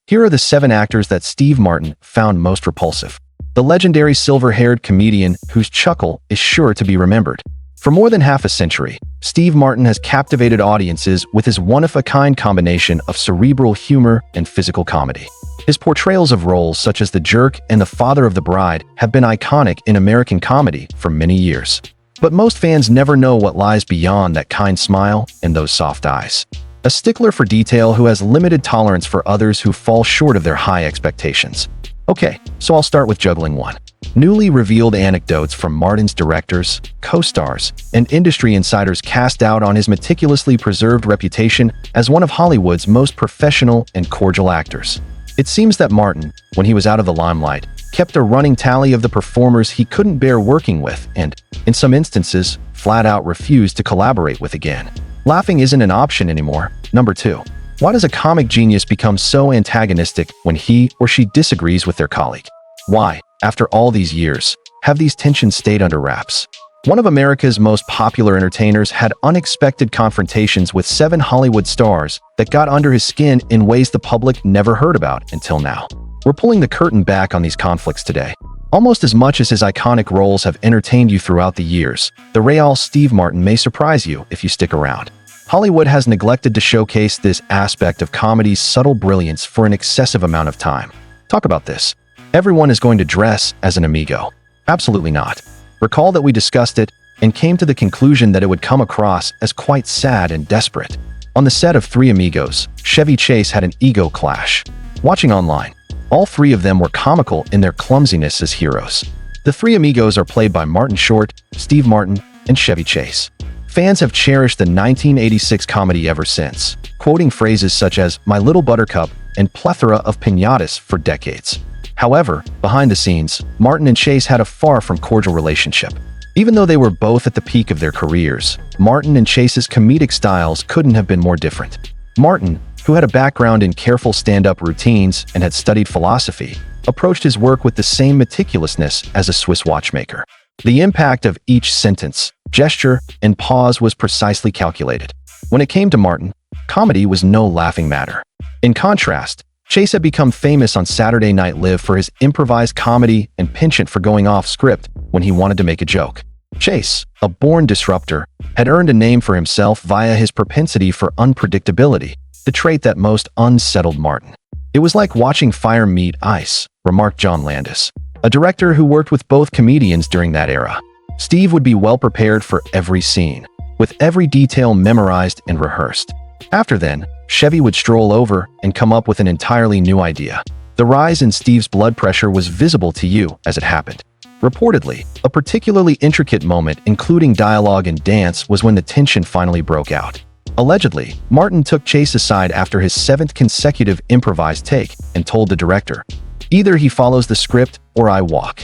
Here are the 7 actors that Steve Martin found most repulsive. The legendary silver-haired comedian whose chuckle is sure to be remembered. For more than half a century, Steve Martin has captivated audiences with his one-of-a-kind combination of cerebral humor and physical comedy. His portrayals of roles such as the jerk and the father of the bride have been iconic in American comedy for many years. But most fans never know what lies beyond that kind smile and those soft eyes. A stickler for detail who has limited tolerance for others who fall short of their high expectations. Okay, so I'll start with juggling 1. Newly revealed anecdotes from Martin's directors, co-stars, and industry insiders cast doubt on his meticulously preserved reputation as one of Hollywood's most professional and cordial actors. It seems that Martin, when he was out of the limelight, kept a running tally of the performers he couldn't bear working with and, in some instances, flat out refused to collaborate with again. Laughing isn't an option anymore. Number 2. Why does a comic genius become so antagonistic when he or she disagrees with their colleague? Why, after all these years, have these tensions stayed under wraps? One of America's most popular entertainers had unexpected confrontations with 7 Hollywood stars that got under his skin in ways the public never heard about until now. We're pulling the curtain back on these conflicts today. Almost as much as his iconic roles have entertained you throughout the years, the real Steve Martin may surprise you if you stick around. Hollywood has neglected to showcase this aspect of comedy's subtle brilliance for an excessive amount of time. Talk about this. Everyone is going to dress as an amigo. Absolutely not. Recall that we discussed it and came to the conclusion that it would come across as quite sad and desperate. On the set of 3 Amigos, Chevy Chase had an ego clash. Watching online, all 3 of them were comical in their clumsiness as heroes. The 3 Amigos are played by Martin Short, Steve Martin, and Chevy Chase. Fans have cherished the 1986 comedy ever since, quoting phrases such as "my little buttercup" and "plethora of piñatas" for decades. However, behind the scenes, Martin and Chase had a far from cordial relationship. Even though they were both at the peak of their careers, Martin and Chase's comedic styles couldn't have been more different. Martin, who had a background in careful stand-up routines and had studied philosophy, approached his work with the same meticulousness as a Swiss watchmaker. The impact of each sentence, gesture, and pause was precisely calculated. When it came to Martin, comedy was no laughing matter. In contrast, Chase had become famous on Saturday Night Live for his improvised comedy and penchant for going off script when he wanted to make a joke. Chase, a born disruptor, had earned a name for himself via his propensity for unpredictability, the trait that most unsettled Martin. "It was like watching fire meet ice," remarked John Landis, a director who worked with both comedians during that era. Steve would be well prepared for every scene, with every detail memorized and rehearsed. After then, Chevy would stroll over and come up with an entirely new idea. The rise in Steve's blood pressure was visible to you as it happened. Reportedly, a particularly intricate moment including dialogue and dance was when the tension finally broke out. Allegedly, Martin took Chase aside after his 7th consecutive improvised take and told the director, "Either he follows the script or I walk."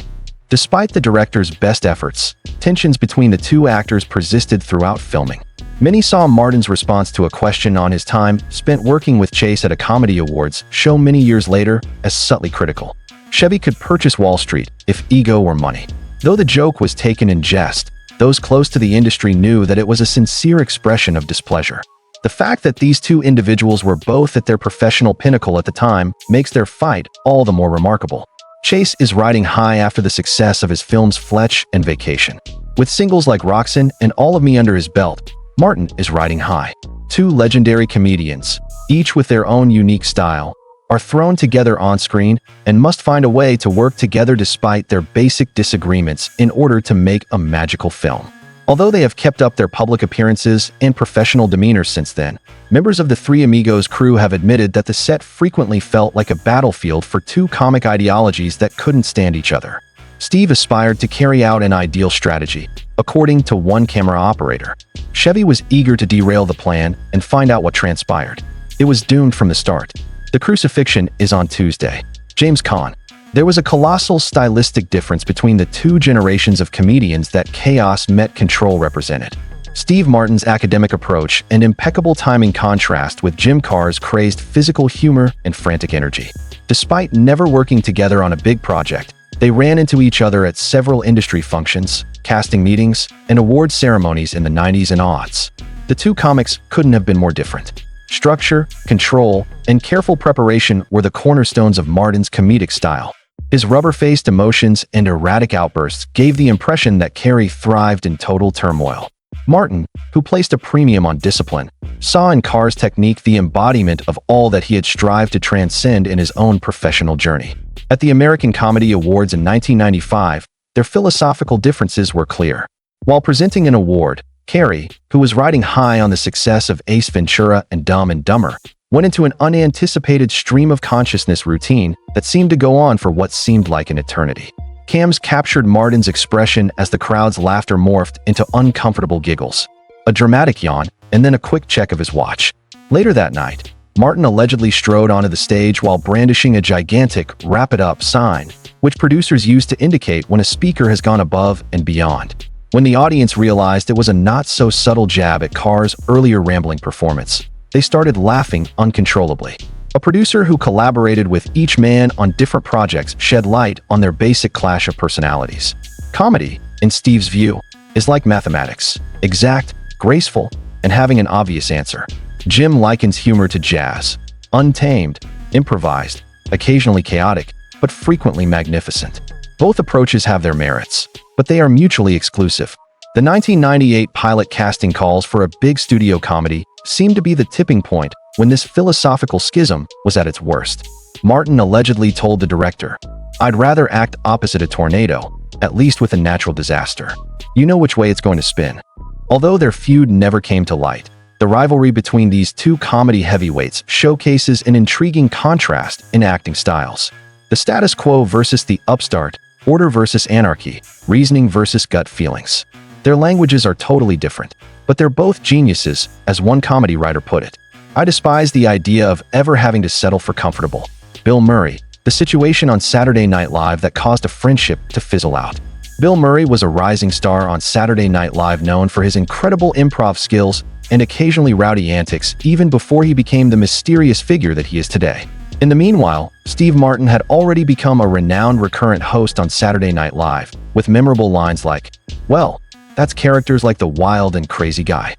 Despite the director's best efforts, tensions between the 2 actors persisted throughout filming. Many saw Martin's response to a question on his time spent working with Chase at a comedy awards show many years later as subtly critical. Chevy could purchase Wall Street if ego were money. Though the joke was taken in jest, those close to the industry knew that it was a sincere expression of displeasure. The fact that these 2 individuals were both at their professional pinnacle at the time makes their fight all the more remarkable. Chase is riding high after the success of his films Fletch and Vacation. With singles like Roxanne and All of Me under his belt, Martin is riding high. 2 legendary comedians, each with their own unique style, are thrown together on screen and must find a way to work together despite their basic disagreements in order to make a magical film. Although they have kept up their public appearances and professional demeanor since then, members of the 3 Amigos crew have admitted that the set frequently felt like a battlefield for 2 comic ideologies that couldn't stand each other. Steve aspired to carry out an ideal strategy, according to one camera operator. Chevy was eager to derail the plan and find out what transpired. It was doomed from the start. The crucifixion is on Tuesday. James Caan. There was a colossal stylistic difference between the 2 generations of comedians that chaos met control represented. Steve Martin's academic approach and impeccable timing contrast with Jim Carr's crazed physical humor and frantic energy. Despite never working together on a big project, they ran into each other at several industry functions, casting meetings, and award ceremonies in the 90s and aughts. The 2 comics couldn't have been more different. Structure, control, and careful preparation were the cornerstones of Martin's comedic style. His rubber-faced emotions and erratic outbursts gave the impression that Carey thrived in total turmoil. Martin, who placed a premium on discipline, saw in Carr's technique the embodiment of all that he had strived to transcend in his own professional journey. At the American Comedy Awards in 1995, their philosophical differences were clear. While presenting an award, Carey, who was riding high on the success of Ace Ventura and Dumb and Dumber, went into an unanticipated stream of consciousness routine that seemed to go on for what seemed like an eternity. Cams captured Martin's expression as the crowd's laughter morphed into uncomfortable giggles, a dramatic yawn, and then a quick check of his watch. Later that night, Martin allegedly strode onto the stage while brandishing a gigantic "Wrap It Up" sign, which producers use to indicate when a speaker has gone above and beyond. When the audience realized it was a not-so-subtle jab at Carr's earlier rambling performance, they started laughing uncontrollably. A producer who collaborated with each man on different projects shed light on their basic clash of personalities. Comedy, in Steve's view, is like mathematics: exact, graceful, and having an obvious answer. Jim likens humor to jazz: untamed, improvised, occasionally chaotic, but frequently magnificent. Both approaches have their merits, but they are mutually exclusive. The 1998 pilot casting calls for a big studio comedy seemed to be the tipping point when this philosophical schism was at its worst. Martin allegedly told the director, "I'd rather act opposite a tornado, at least with a natural disaster. You know which way it's going to spin." Although their feud never came to light, the rivalry between these two comedy heavyweights showcases an intriguing contrast in acting styles. The status quo versus the upstart, order versus anarchy, reasoning versus gut feelings. Their languages are totally different, but they're both geniuses, as one comedy writer put it. "I despise the idea of ever having to settle for comfortable." Bill Murray, the situation on Saturday Night Live that caused a friendship to fizzle out. Bill Murray was a rising star on Saturday Night Live, known for his incredible improv skills and occasionally rowdy antics, even before he became the mysterious figure that he is today. In the meanwhile, Steve Martin had already become a renowned recurrent host on Saturday Night Live, with memorable lines like, "Well, that's characters like the wild and crazy guy."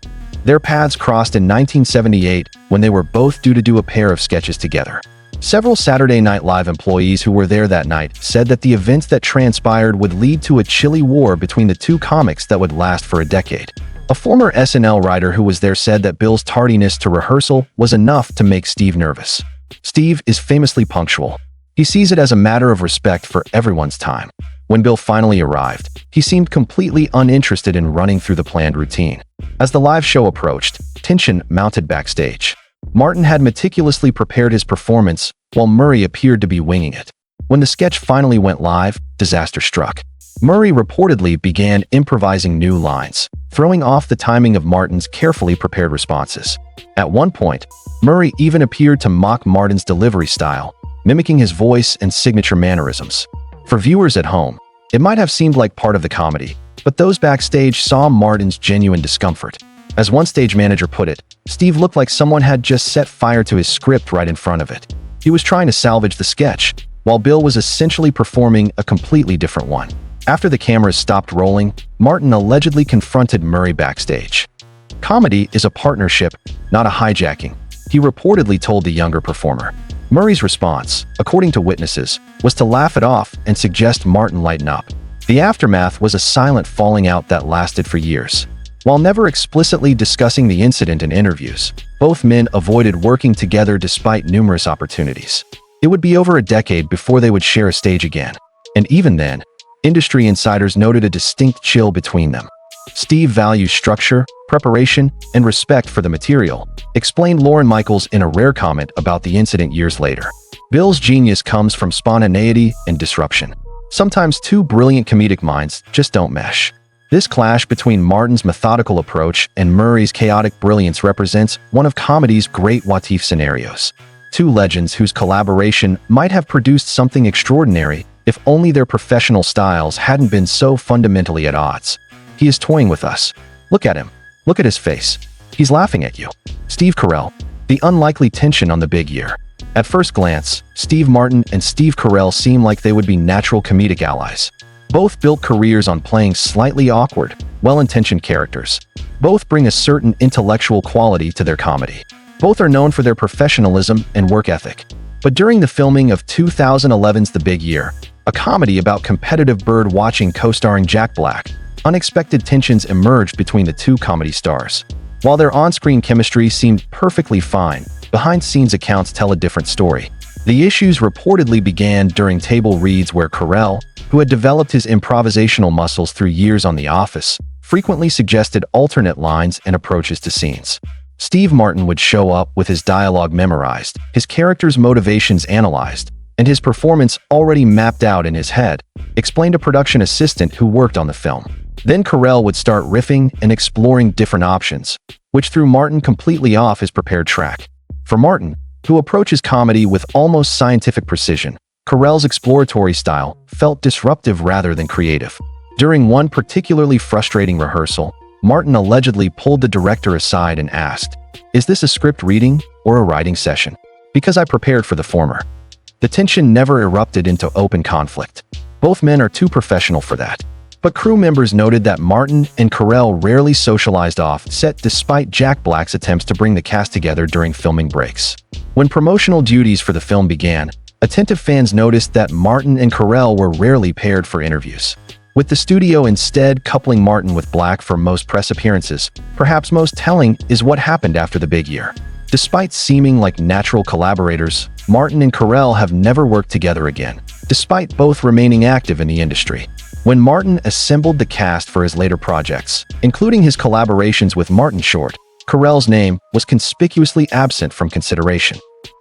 Their paths crossed in 1978 when they were both due to do a pair of sketches together. Several Saturday Night Live employees who were there that night said that the events that transpired would lead to a chilly war between the two comics that would last for a decade. A former SNL writer who was there said that Bill's tardiness to rehearsal was enough to make Steve nervous. Steve is famously punctual. He sees it as a matter of respect for everyone's time. When Bill finally arrived, he seemed completely uninterested in running through the planned routine. As the live show approached, tension mounted backstage. Martin had meticulously prepared his performance, while Murray appeared to be winging it. When the sketch finally went live, disaster struck. Murray reportedly began improvising new lines, throwing off the timing of Martin's carefully prepared responses. At one point, Murray even appeared to mock Martin's delivery style, mimicking his voice and signature mannerisms. For viewers at home, it might have seemed like part of the comedy, but those backstage saw Martin's genuine discomfort. As one stage manager put it, Steve looked like someone had just set fire to his script right in front of it. He was trying to salvage the sketch, while Bill was essentially performing a completely different one. After the cameras stopped rolling, Martin allegedly confronted Murray backstage. "Comedy is a partnership, not a hijacking," he reportedly told the younger performer. Murray's response, according to witnesses, was to laugh it off and suggest Martin lighten up. The aftermath was a silent falling out that lasted for years. While never explicitly discussing the incident in interviews, both men avoided working together despite numerous opportunities. It would be over a decade before they would share a stage again. And even then, industry insiders noted a distinct chill between them. "Steve values structure, preparation, and respect for the material," explained Lorne Michaels in a rare comment about the incident years later. Bill's genius comes from spontaneity and disruption. Sometimes two brilliant comedic minds just don't mesh. This clash between Martin's methodical approach and Murray's chaotic brilliance represents one of comedy's great what-if scenarios. Two legends whose collaboration might have produced something extraordinary if only their professional styles hadn't been so fundamentally at odds. "He is toying with us. Look at him. Look at his face. He's laughing at you." Steve Carell. The unlikely tension on the big year. At first glance, Steve Martin and Steve Carell seem like they would be natural comedic allies. Both built careers on playing slightly awkward, well-intentioned characters. Both bring a certain intellectual quality to their comedy. Both are known for their professionalism and work ethic. But during the filming of 2011's The Big Year, a comedy about competitive bird watching co-starring Jack Black, unexpected tensions emerged between the two comedy stars. While their on-screen chemistry seemed perfectly fine, behind-scenes accounts tell a different story. The issues reportedly began during table reads where Carell, who had developed his improvisational muscles through years on The Office, frequently suggested alternate lines and approaches to scenes. Steve Martin would show up with his dialogue memorized, his character's motivations analyzed, and his performance already mapped out in his head, explained a production assistant who worked on the film. Then Carell would start riffing and exploring different options, which threw Martin completely off his prepared track. For Martin, who approaches comedy with almost scientific precision, Carell's exploratory style felt disruptive rather than creative. During one particularly frustrating rehearsal, Martin allegedly pulled the director aside and asked, "Is this a script reading or a writing session? Because I prepared for the former." The tension never erupted into open conflict. Both men are too professional for that. But crew members noted that Martin and Carell rarely socialized off set despite Jack Black's attempts to bring the cast together during filming breaks. When promotional duties for the film began, attentive fans noticed that Martin and Carell were rarely paired for interviews, with the studio instead coupling Martin with Black for most press appearances. Perhaps most telling is what happened after The Big Year. Despite seeming like natural collaborators, Martin and Carell have never worked together again, despite both remaining active in the industry. When Martin assembled the cast for his later projects, including his collaborations with Martin Short, Carell's name was conspicuously absent from consideration.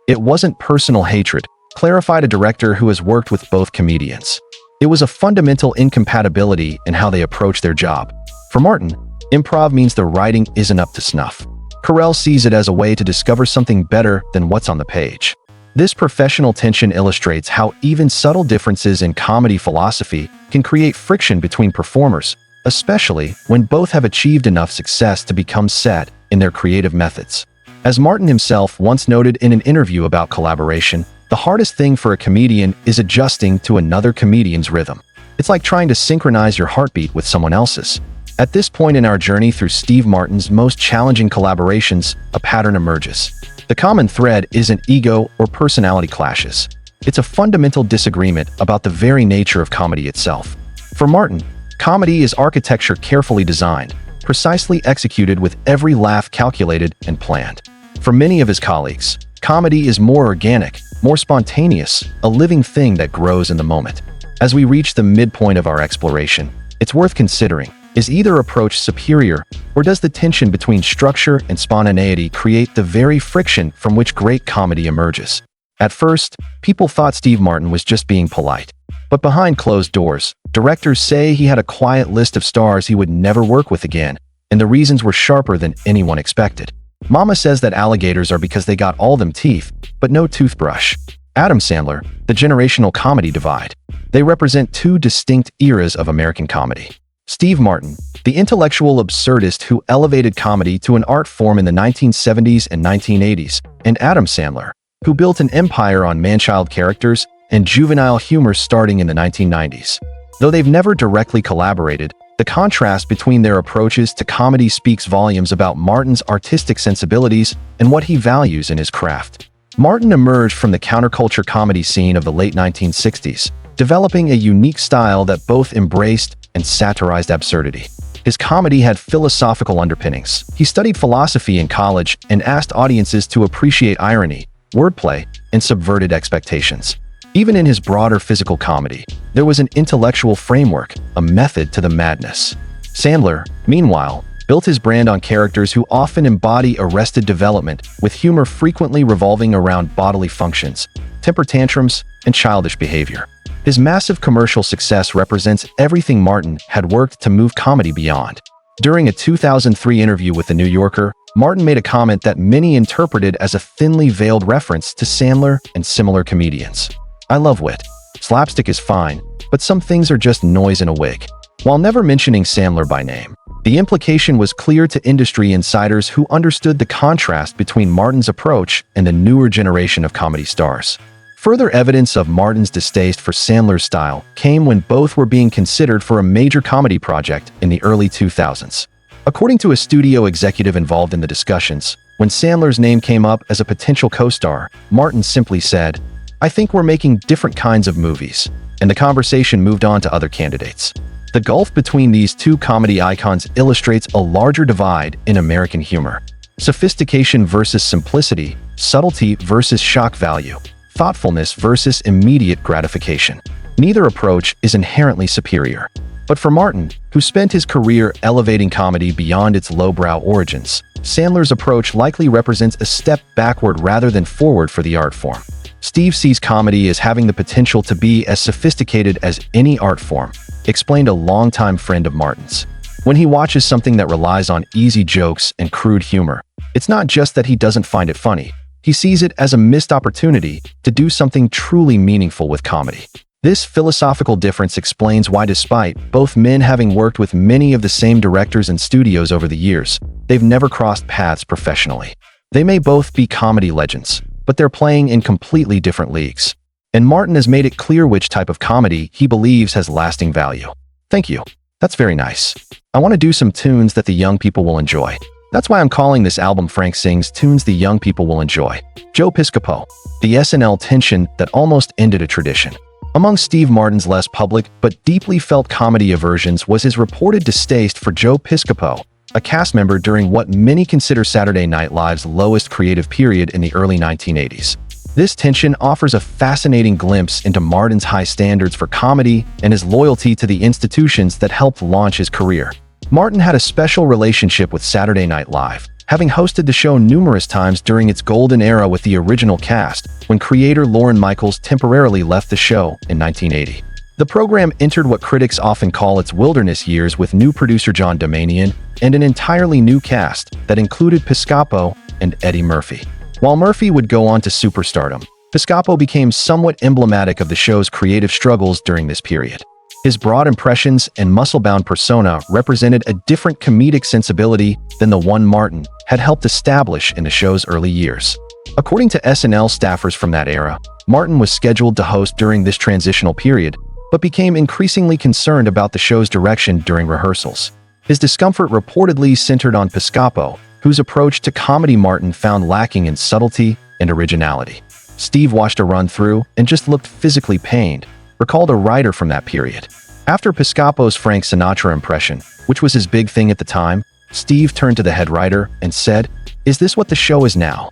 It wasn't personal hatred, clarified a director who has worked with both comedians. It was a fundamental incompatibility in how they approach their job. For Martin, improv means the writing isn't up to snuff. Carell sees it as a way to discover something better than what's on the page. This professional tension illustrates how even subtle differences in comedy philosophy can create friction between performers, especially when both have achieved enough success to become set in their creative methods. As Martin himself once noted in an interview about collaboration, the hardest thing for a comedian is adjusting to another comedian's rhythm. It's like trying to synchronize your heartbeat with someone else's. At this point in our journey through Steve Martin's most challenging collaborations, a pattern emerges. The common thread isn't ego or personality clashes. It's a fundamental disagreement about the very nature of comedy itself. For Martin, comedy is architecture carefully designed, precisely executed with every laugh calculated and planned. For many of his colleagues, comedy is more organic, more spontaneous, a living thing that grows in the moment. As we reach the midpoint of our exploration, it's worth considering, is either approach superior, or does the tension between structure and spontaneity create the very friction from which great comedy emerges? At first, people thought Steve Martin was just being polite. But behind closed doors, directors say he had a quiet list of stars he would never work with again, and the reasons were sharper than anyone expected. Mama says that alligators are because they got all them teeth, but no toothbrush. Adam Sandler, the generational comedy divide. They represent two distinct eras of American comedy. Steve Martin, the intellectual absurdist who elevated comedy to an art form in the 1970s and 1980s, and Adam Sandler, who built an empire on man-child characters and juvenile humor starting in the 1990s. Though they've never directly collaborated, the contrast between their approaches to comedy speaks volumes about Martin's artistic sensibilities and what he values in his craft. Martin emerged from the counterculture comedy scene of the late 1960s, developing a unique style that both embraced and satirized absurdity. His comedy had philosophical underpinnings. He studied philosophy in college and asked audiences to appreciate irony, wordplay, and subverted expectations. Even in his broader physical comedy, there was an intellectual framework, a method to the madness. Sandler, meanwhile, built his brand on characters who often embody arrested development, with humor frequently revolving around bodily functions, temper tantrums, and childish behavior. His massive commercial success represents everything Martin had worked to move comedy beyond. During a 2003 interview with The New Yorker, Martin made a comment that many interpreted as a thinly veiled reference to Sandler and similar comedians. "I love wit. Slapstick is fine, but some things are just noise in a wig." While never mentioning Sandler by name, the implication was clear to industry insiders who understood the contrast between Martin's approach and the newer generation of comedy stars. Further evidence of Martin's distaste for Sandler's style came when both were being considered for a major comedy project in the early 2000s. According to a studio executive involved in the discussions, when Sandler's name came up as a potential co-star, Martin simply said, "I think we're making different kinds of movies," and the conversation moved on to other candidates. The gulf between these two comedy icons illustrates a larger divide in American humor. Sophistication versus simplicity, subtlety versus shock value, thoughtfulness versus immediate gratification. Neither approach is inherently superior. But for Martin, who spent his career elevating comedy beyond its lowbrow origins, Sandler's approach likely represents a step backward rather than forward for the art form. Steve sees comedy as having the potential to be as sophisticated as any art form, explained a longtime friend of Martin's. When he watches something that relies on easy jokes and crude humor, it's not just that he doesn't find it funny. He sees it as a missed opportunity to do something truly meaningful with comedy. This philosophical difference explains why, despite both men having worked with many of the same directors and studios over the years, they've never crossed paths professionally. They may both be comedy legends, but they're playing in completely different leagues. And Martin has made it clear which type of comedy he believes has lasting value. Thank you. That's very nice. I want to do some tunes that the young people will enjoy. That's why I'm calling this album Frank Sings Tunes the Young People Will Enjoy. Joe Piscopo. The SNL tension that almost ended a tradition. Among Steve Martin's less public but deeply felt comedy aversions was his reported distaste for Joe Piscopo, a cast member during what many consider Saturday Night Live's lowest creative period in the early 1980s. This tension offers a fascinating glimpse into Martin's high standards for comedy and his loyalty to the institutions that helped launch his career. Martin had a special relationship with Saturday Night Live, having hosted the show numerous times during its golden era with the original cast, when creator Lorne Michaels temporarily left the show in 1980. The program entered what critics often call its wilderness years with new producer John Domanian and an entirely new cast that included Piscopo and Eddie Murphy. While Murphy would go on to superstardom, Piscopo became somewhat emblematic of the show's creative struggles during this period. His broad impressions and muscle-bound persona represented a different comedic sensibility than the one Martin had helped establish in the show's early years. According to SNL staffers from that era, Martin was scheduled to host during this transitional period, but became increasingly concerned about the show's direction during rehearsals. His discomfort reportedly centered on Piscopo, whose approach to comedy Martin found lacking in subtlety and originality. Steve watched a run-through and just looked physically pained, recalled a writer from that period. After Piscopo's Frank Sinatra impression, which was his big thing at the time, Steve turned to the head writer and said, "Is this what the show is now?"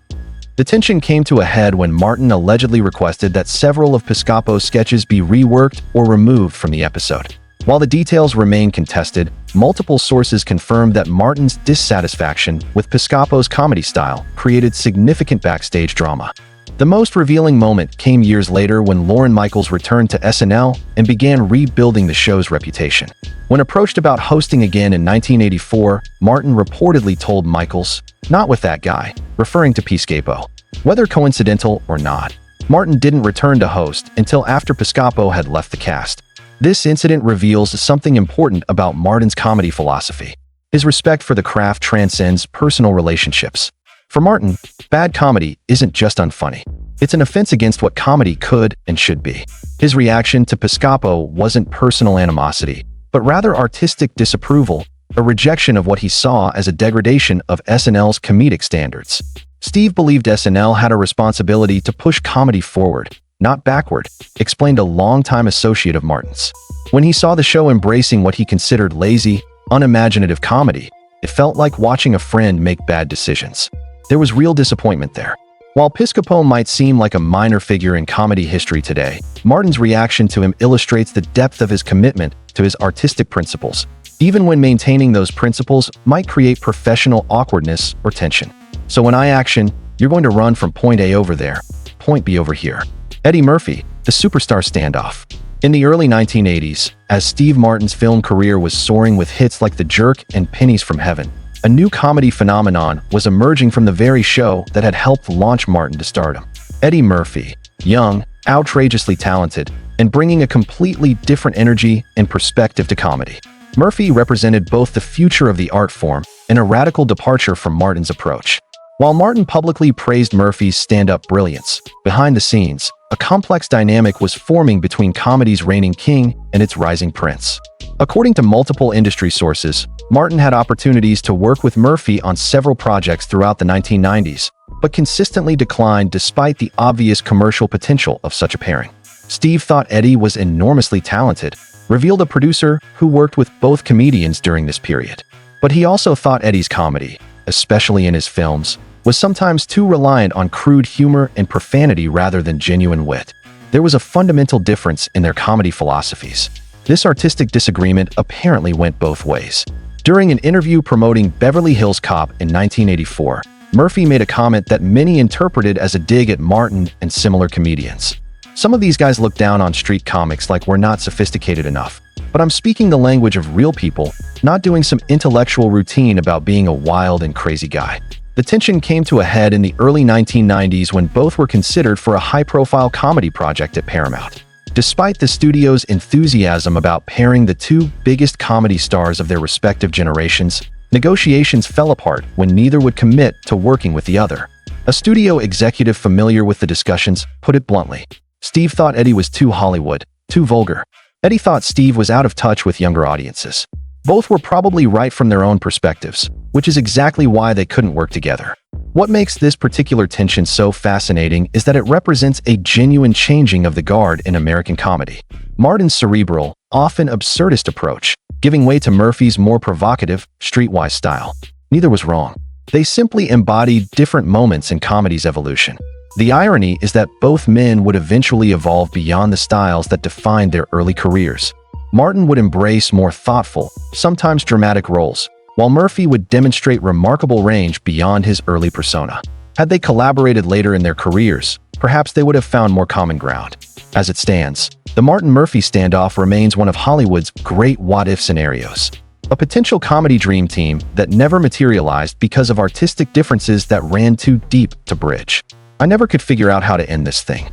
The tension came to a head when Martin allegedly requested that several of Piscopo's sketches be reworked or removed from the episode. While the details remain contested, multiple sources confirmed that Martin's dissatisfaction with Piscopo's comedy style created significant backstage drama. The most revealing moment came years later when Lorne Michaels returned to SNL and began rebuilding the show's reputation. When approached about hosting again in 1984, Martin reportedly told Michaels, "Not with that guy," referring to Piscopo. Whether coincidental or not, Martin didn't return to host until after Piscopo had left the cast. This incident reveals something important about Martin's comedy philosophy. His respect for the craft transcends personal relationships. For Martin, bad comedy isn't just unfunny. It's an offense against what comedy could and should be. His reaction to Piscopo wasn't personal animosity, but rather artistic disapproval, a rejection of what he saw as a degradation of SNL's comedic standards. Steve believed SNL had a responsibility to push comedy forward, not backward, explained a longtime associate of Martin's. When he saw the show embracing what he considered lazy, unimaginative comedy, it felt like watching a friend make bad decisions. There was real disappointment there. While Piscopo might seem like a minor figure in comedy history today, Martin's reaction to him illustrates the depth of his commitment to his artistic principles, even when maintaining those principles might create professional awkwardness or tension. So in action, you're going to run from point A over there, point B over here. Eddie Murphy, the superstar standoff. In the early 1980s, as Steve Martin's film career was soaring with hits like The Jerk and Pennies from Heaven, a new comedy phenomenon was emerging from the very show that had helped launch Martin to stardom. Eddie Murphy, young, outrageously talented, and bringing a completely different energy and perspective to comedy. Murphy represented both the future of the art form and a radical departure from Martin's approach. While Martin publicly praised Murphy's stand-up brilliance, behind the scenes, a complex dynamic was forming between comedy's reigning king and its rising prince. According to multiple industry sources, Martin had opportunities to work with Murphy on several projects throughout the 1990s, but consistently declined despite the obvious commercial potential of such a pairing. Steve thought Eddie was enormously talented, revealed a producer who worked with both comedians during this period. But he also thought Eddie's comedy, especially in his films, was sometimes too reliant on crude humor and profanity rather than genuine wit. There was a fundamental difference in their comedy philosophies. This artistic disagreement apparently went both ways. During an interview promoting Beverly Hills Cop in 1984, Murphy made a comment that many interpreted as a dig at Martin and similar comedians. Some of these guys look down on street comics like we're not sophisticated enough, but I'm speaking the language of real people, not doing some intellectual routine about being a wild and crazy guy. The tension came to a head in the early 1990s when both were considered for a high-profile comedy project at Paramount. Despite the studio's enthusiasm about pairing the two biggest comedy stars of their respective generations, negotiations fell apart when neither would commit to working with the other. A studio executive familiar with the discussions put it bluntly. Steve thought Eddie was too Hollywood, too vulgar. Eddie thought Steve was out of touch with younger audiences. Both were probably right from their own perspectives, which is exactly why they couldn't work together. What makes this particular tension so fascinating is that it represents a genuine changing of the guard in American comedy. Martin's cerebral, often absurdist approach, giving way to Murphy's more provocative, streetwise style. Neither was wrong. They simply embodied different moments in comedy's evolution. The irony is that both men would eventually evolve beyond the styles that defined their early careers. Martin would embrace more thoughtful, sometimes dramatic roles, while Murphy would demonstrate remarkable range beyond his early persona. Had they collaborated later in their careers, perhaps they would have found more common ground. As it stands, the Martin-Murphy standoff remains one of Hollywood's great what-if scenarios. A potential comedy dream team that never materialized because of artistic differences that ran too deep to bridge. I never could figure out how to end this thing.